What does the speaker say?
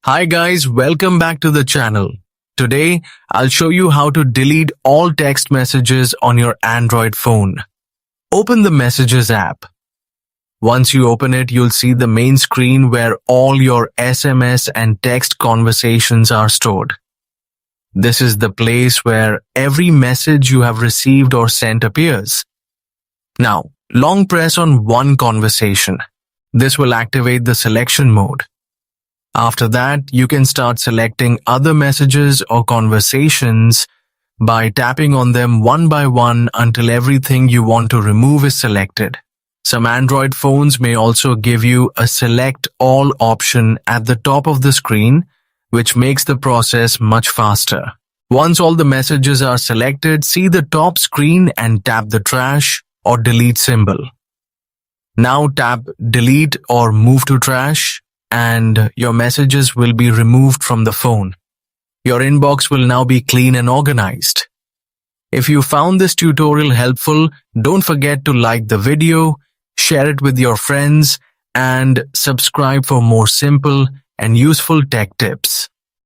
Hi guys, welcome back to the channel. Today, I'll show you how to delete all text messages on your Android phone. Open the Messages app. Once you open it, you'll see the main screen where all your SMS and text conversations are stored. This is the place where every message you have received or sent appears. Now, long press on one conversation. This will activate the selection mode. After that, you can start selecting other messages or conversations by tapping on them one by one until everything you want to remove is selected. Some Android phones may also give you a Select All option at the top of the screen, which makes the process much faster. Once all the messages are selected, see the top screen and tap the trash or delete symbol. Now tap Delete or Move to Trash, and your messages will be removed from the phone. Your inbox will now be clean and organized. If you found this tutorial helpful, don't forget to like the video, share it with your friends, and subscribe for more simple and useful tech tips.